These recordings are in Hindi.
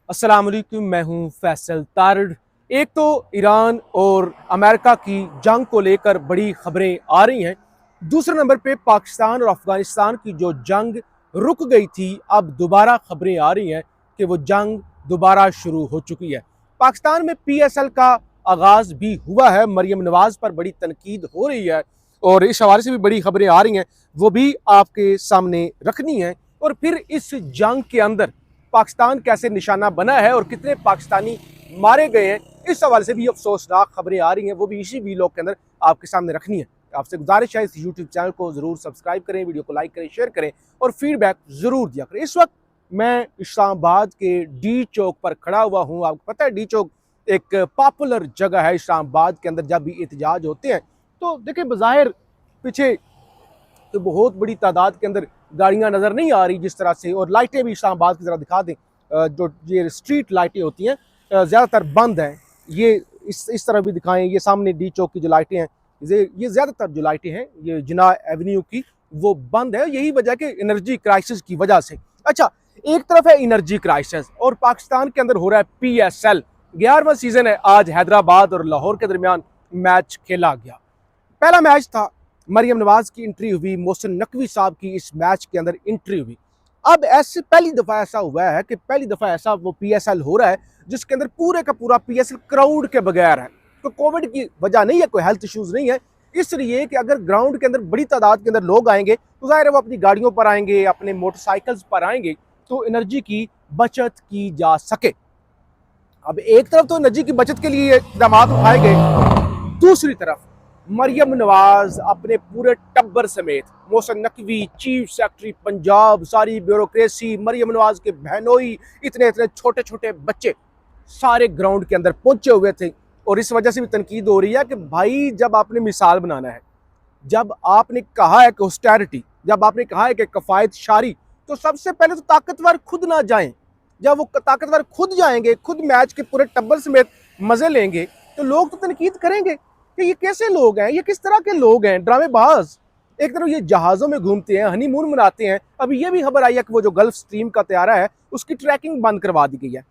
अस्सलाम वालेकुम, मैं हूं फैसल तारड़। एक तो ईरान और अमेरिका की जंग को लेकर बड़ी खबरें आ रही हैं। दूसरे नंबर पे पाकिस्तान और अफगानिस्तान की जो जंग रुक गई थी, अब दोबारा खबरें आ रही हैं कि वो जंग दोबारा शुरू हो चुकी है। पाकिस्तान में PSL का आगाज भी हुआ है। मरियम नवाज पर बड़ी तनकीद हो रही है और इस हवाले से भी बड़ी खबरें आ रही हैं, वो भी आपके सामने रखनी है। और फिर इस जंग के अंदर पाकिस्तान कैसे निशाना बना है और कितने पाकिस्तानी मारे गए हैं, इस हवाले से भी अफसोसनाक खबरें आ रही हैं, वो भी इसी वीलॉग के अंदर आपके सामने रखनी है। आपसे गुजारिश है इस यूट्यूब चैनल को जरूर सब्सक्राइब करें, वीडियो को लाइक करें, शेयर करें और फीडबैक जरूर दिया करें। इस वक्त मैं इस्लामाबाद के डी चौक पर खड़ा हुआ हूँ। आपको पता है डी चौक एक पॉपुलर जगह है इस्लामाबाद के अंदर। जब भी एहतजाज होते हैं तो देखिए बज़ाहिर पीछे तो बहुत बड़ी तादाद के अंदर गाड़ियां नज़र नहीं आ रही जिस तरह से, और लाइटें भी इस्लामाबाद की तरह दिखा दें। जो ये स्ट्रीट लाइटें होती हैं ज़्यादातर बंद हैं। ये इस तरह भी दिखाएं, ये सामने डी चौक की जो लाइटें हैं, ये ज़्यादातर जो लाइटें हैं ये जिना एवेन्यू की वो बंद है। यही वजह कि एनर्जी क्राइसिस की वजह से। अच्छा, एक तरफ है एनर्जी क्राइसिस और पाकिस्तान के अंदर हो रहा है PSL 11वां सीजन है। आज हैदराबाद और लाहौर के दरमियान मैच खेला गया। पहला मैच था, मरियम नवाज की एंट्री हुई, मोहसिन नकवी साहब की इस मैच के अंदर एंट्री हुई। अब ऐसे पहली दफा ऐसा हुआ है कि पहली दफा ऐसा वो PSL हो रहा है जिसके अंदर पूरे का पूरा PSL क्राउड के बगैर है। तो कोविड की वजह नहीं है, कोई हेल्थ इश्यूज नहीं है, इसलिए कि अगर ग्राउंड के अंदर बड़ी तादाद के अंदर लोग आएंगे तो जाहिर है वो अपनी गाड़ियों पर आएंगे, अपने मोटरसाइकिल्स पर आएंगे, तो एनर्जी की बचत की जा सके। अब एक तरफ तो एनर्जी की बचत के लिए इकदाम उठाए गए, दूसरी तरफ मरियम नवाज अपने पूरे टब्बर समेत, मोहसिन नकवी चीफ सेक्रेटरी पंजाब, सारी ब्यूरोक्रेसी, मरियम नवाज के बहनोई, इतने इतने छोटे छोटे बच्चे सारे ग्राउंड के अंदर पहुंचे हुए थे। और इस वजह से भी तनकीद हो रही है कि भाई जब आपने मिसाल बनाना है, जब आपने कहा है कि ऑस्टेरिटी, जब आपने कहा है कि कफायत शारी, तो सबसे पहले तो ताकतवर खुद ना जाएं। जब वो ताकतवर खुद जाएंगे, खुद मैच के पूरे टब्बर समेत मजे लेंगे, तो लोग तो तनकीद करेंगे कि ये कैसे लोग हैं, ये किस तरह के लोग हैं, ड्रामेबाज। एक तरफ ये जहाज़ों में घूमते हैं, हनीमून मनाते हैं। अभी ये भी खबर आई है कि वो जो गल्फ स्ट्रीम का तैयारा है उसकी ट्रैकिंग बंद करवा दी गई है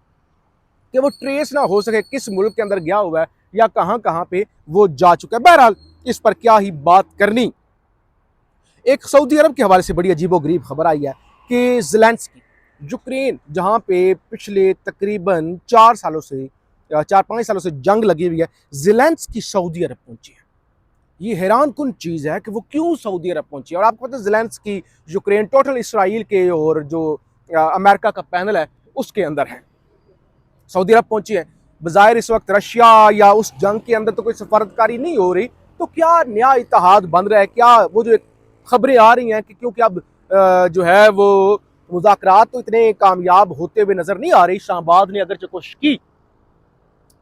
कि वो ट्रेस ना हो सके किस मुल्क के अंदर गया हुआ है या कहाँ कहाँ पे वो जा चुका है। बहरहाल इस पर क्या ही बात करनी। एक सऊदी अरब के हवाले से बड़ी अजीबोगरीब खबर आई है कि ज़ेलेंस्की, यूक्रेन जहाँ पे पिछले तकरीबन 4-5 सालों से जंग लगी हुई है, ज़ेलेंस्की सऊदी अरब पहुंची है। ये हैरान कुन चीज़ है कि वो क्यों सऊदी अरब पहुंची है। और आपको पता है ज़ेलेंस्की यूक्रेन टोटल इसराइल के और जो अमेरिका का पैनल है उसके अंदर है, सऊदी अरब पहुंची है। बज़ाहिर इस वक्त रशिया या उस जंग के अंदर तो कोई सफारतकारी नहीं हो रही, तो क्या नया इत्तेहाद बन रहा है? क्या वो जो खबरें आ रही हैं कि क्योंकि अब जो है वो मुज़ाकरात तो इतने कामयाब होते हुए नजर नहीं आ रही। इस्लामाबाद ने अगर कोशिश की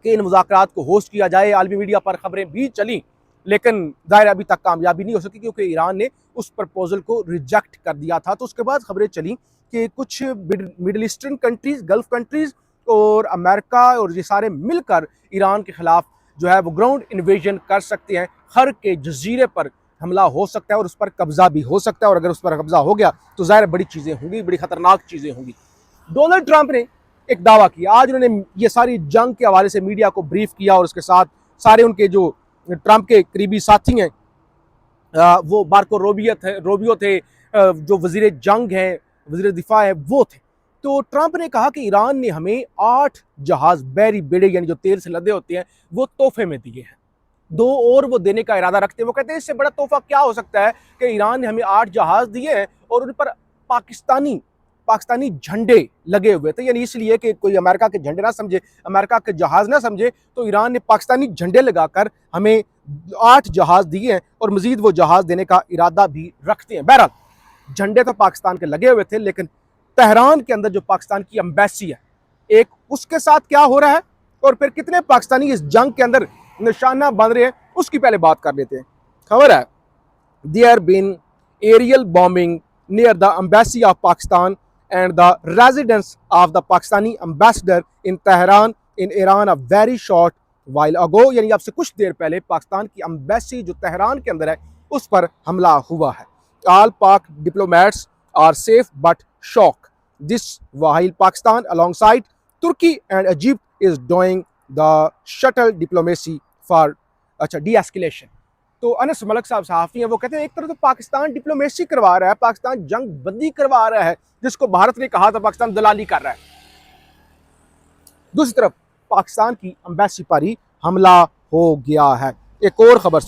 कि इन मुज़ाकरात को होस्ट किया जाए, आलमी मीडिया पर खबरें भी चली, लेकिन ज़ाहिर अभी तक कामयाबी नहीं हो सकी क्योंकि ईरान ने उस प्रपोजल को रिजेक्ट कर दिया था। तो उसके बाद खबरें चली कि कुछ middle eastern countries, gulf countries और अमेरिका और ये सारे मिलकर ईरान के खिलाफ जो है वो ग्राउंड इन्वेजन कर सकते हैं। हर के जजीरे पर हमला हो सकता है और उस पर कब्जा भी हो सकता है, और अगर उस पर कब्जा हो गया तो ज़ाहिर बड़ी चीज़ें होंगी, बड़ी खतरनाक चीज़ें होंगी। डोनाल्ड ट्रंप ने एक दावा किया, आज उन्होंने ये सारी जंग के हवाले से मीडिया को ब्रीफ किया और उसके साथ सारे उनके जो ट्रंप के करीबी साथी हैं, वो मार्को रोबियो थे, जो वजीर जंग हैं, वजीर दिफा है, वो थे। तो ट्रंप ने कहा कि ईरान ने हमें 8 जहाज बैरी बेड़े यानी जो तेल से लदे होते हैं वो तोहफे में दिए हैं, 2 और वो देने का इरादा रखते हैं। वो कहते हैं इससे बड़ा तोहफा क्या हो सकता है कि ईरान ने हमें 8 जहाज दिए हैं और उन पर पाकिस्तानी पाकिस्तानी झंडे लगे हुए थे, यानी इसलिए कि कोई अमेरिका के झंडे ना समझे, अमेरिका के जहाज ना समझे, तो ईरान ने पाकिस्तानी झंडे लगाकर हमें 8 जहाज दिए हैं और मजीद वो जहाज देने का इरादा भी रखते हैं। बहरहाल झंडे तो पाकिस्तान के लगे हुए थे, लेकिन तेहरान के अंदर जो पाकिस्तान की एम्बेसी है, एक उसके साथ क्या हो रहा है और फिर कितने पाकिस्तानी इस जंग के अंदर निशाना बन रहे हैं, उसकी पहले बात कर लेते हैं। खबर है there been aerial bombing near the embassy of Pakistan and the residence of the Pakistani ambassador in Tehran in Iran a very short while ago, यानी अब से कुछ देर पहले पाकिस्तान की एम्बेसी जो तेहरान के अंदर है उस पर हमला हुआ है। All Pak diplomats are safe but shock this while Pakistan alongside Turkey and Egypt is doing the shuttle diplomacy for de escalation. तो अनस मलक साहब सहाफ़ी हैं, वो कहते हैं एक तरफ तो पाकिस्तान डिप्लोमेसी करवा रहा है, पाकिस्तान जंग बंदी करवा रहा है, जिसको भारत ने कहा था पाकिस्तान दलाली कर रहा है, दूसरी तरफ पाकिस्तान की एम्बेसी पर ही हमला हो गया है। एक और खबर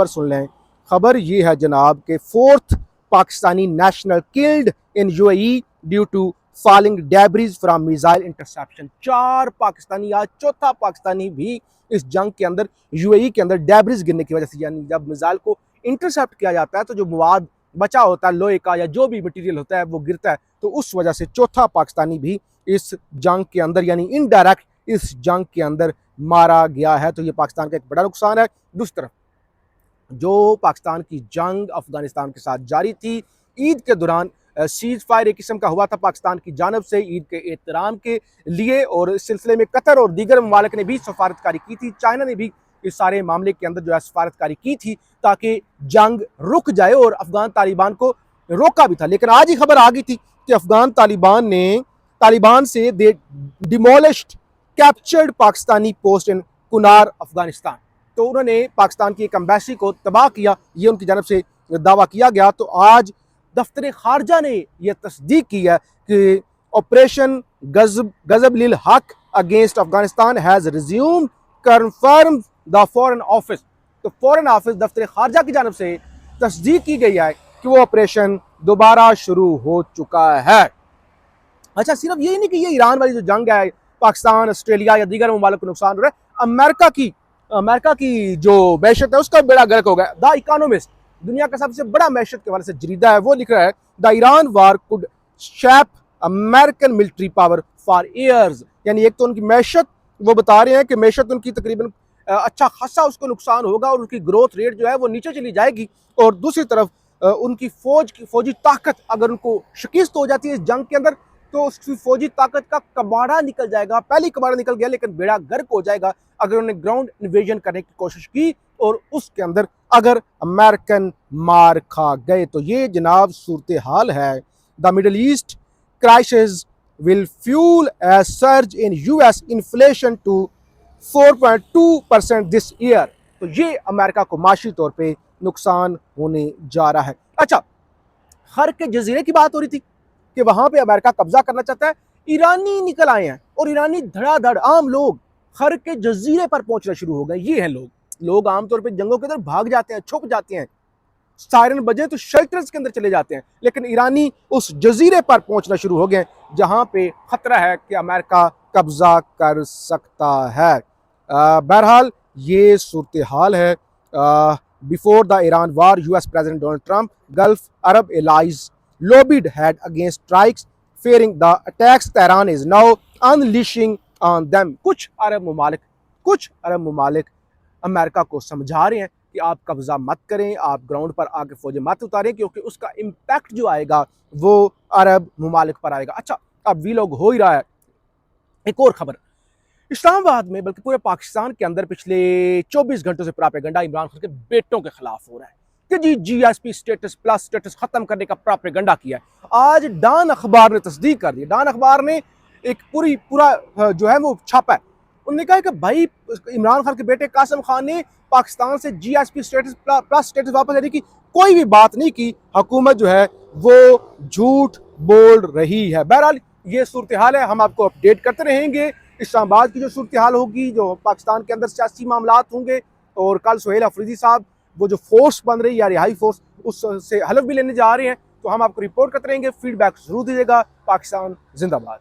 सुन लें, खबर ये है जनाब के 4th Pakistani national killed in UAE due to falling debris from missile interception. 4 Pakistani, आज चौथा पाकिस्तानी भी इस जंग के अंदर यूएई के अंदर डेब्रिज गिरने की वजह से, यानी जब मिसाइल को इंटरसेप्ट किया जाता है तो जो मवाद बचा होता है लोहे का या जो भी मटेरियल होता है वो गिरता है, तो उस वजह से चौथा पाकिस्तानी भी इस जंग के अंदर यानी इनडायरेक्ट इस जंग के अंदर मारा गया है। तो ये पाकिस्तान का एक बड़ा नुकसान है। दूसरी तरफ जो पाकिस्तान की जंग अफगानिस्तान के साथ जारी थी, ईद के दौरान सीज फायर एक किस्म का हुआ था पाकिस्तान की जानब से ईद के एहतराम के लिए, और इस सिलसिले में कतर और दीगर ममालिक ने भी सफारतकारी की थी। चाइना ने भी इस सारे मामले के अंदर जो है सफारतकारी की थी ताकि जंग रुक जाए, और अफगान तालिबान को रोका भी था। लेकिन आज ही खबर आ गई थी कि अफगान तालिबान से they demolished captured Pakistani post in Kunar Afghanistan. तो उन्होंने पाकिस्तान की एक एम्बेसी को तबाह किया, ये उनकी जानब से दावा किया गया। तो आज दफ्तर खारजा ने यह तस्दीक की है कि ऑपरेशन गजब लिल हक against Afghanistan has resume confirm the foreign office. तो फॉरेन ऑफिस दफ्तर खारजा की जानब से तस्दीक की गई है कि वो ऑपरेशन दोबारा शुरू हो चुका है। अच्छा, सिर्फ यही नहीं कि ये ईरान वाली जो जंग है पाकिस्तान, ऑस्ट्रेलिया या दीगर ममालिक को नुकसान हो रहा है, अमेरिका की जो मैशत है उसका बेड़ा गर्क हो गया। द इकोनॉमिस्ट, दुनिया का सबसे बड़ा मैशत के हवाले से जरीदा है, वो लिख रहा है the Iran war could shape American military power for years. यानी एक तो उनकी मैशत, वो बता रहे हैं कि मैशत उनकी तकरीबन अच्छा खासा उसको नुकसान होगा और उनकी ग्रोथ रेट जो है वो नीचे चली जाएगी, और दूसरी तरफ उनकी फौजी ताकत अगर उनको शिकस्त हो जाती है इस जंग के अंदर तो उसकी फौजी ताकत का कबाड़ा निकल जाएगा। पहले कबाड़ा निकल गया लेकिन बेड़ा गर्क हो जाएगा अगर उन्होंने ग्राउंड इन्वेजन करने की कोशिश की और उसके अंदर अगर अमेरिकन मार खा गए। तो ये जनाब सूरत हाल है। The middle east crisis will fuel a surge in US inflation to 4.2% this year. तो ये अमेरिका को माशी तौर पे नुकसान होने जा रहा है। अच्छा, खर के जजीरे की बात हो रही थी कि वहां पे अमेरिका कब्जा करना चाहता है, ईरानी निकल आए हैं और ईरानी धड़ाधड़ आम लोग खर के जजीरे पर पहुंचना शुरू हो गए। ये है लोग आमतौर पे जंगों के अंदर भाग जाते हैं, छुप जाते हैं, सायरन बजे तो शेल्टर्स के अंदर चले जाते हैं, लेकिन ईरानी उस जजीरे पर पहुंचना शुरू हो गए जहां पे खतरा है कि अमेरिका कब्जा कर सकता है। बहरहाल ये सूरत हाल है। Before the Iran war US president Donald Trump gulf Arab allies lobbied head against strikes fearing the attacks Tehran is now unleashing on them। कुछ अरब ममालिक अमेरिका को समझा रहे हैं कि आप कब्जा मत करें, आप ग्राउंड पर आके फौजें मत उतारें, क्योंकि उसका इम्पैक्ट जो आएगा वो अरब ममालिक पर आएगा। अच्छा, अब वी लोग हो ही रहा है। एक और खबर, इस्लामाबाद में बल्कि पूरे पाकिस्तान के अंदर पिछले 24 घंटों से प्रोपेगेंडा इमरान खान के बेटों के खिलाफ हो रहा है कि जी जीएसपी स्टेटस प्लस स्टेटस खत्म करने का प्रोपेगेंडा किया है। आज डॉन अखबार ने तस्दीक कर दी। डॉन अखबार ने एक पूरा जो है वो छापा है। उन्होंने कहा कि भाई इमरान खान के बेटे कासिम खान ने पाकिस्तान से जीएसपी स्टेटस प्लस स्टेटस वापस लेने की कोई भी बात नहीं की, हुकूमत जो है वो झूठ बोल रही है। बहरहाल ये सूरत हाल है, हम आपको अपडेट करते रहेंगे। इस्लामाबाद की जो सूरत हाल होगी, जो पाकिस्तान के अंदर सियासी मामलात होंगे, और कल सुहेल अफरीदी साहब वो जो फोर्स बन रही है रिहाई फोर्स उससे हलफ भी लेने जा रहे हैं, तो हम आपको रिपोर्ट करते रहेंगे। फीडबैक जरूर दीजिएगा। पाकिस्तान जिंदाबाद।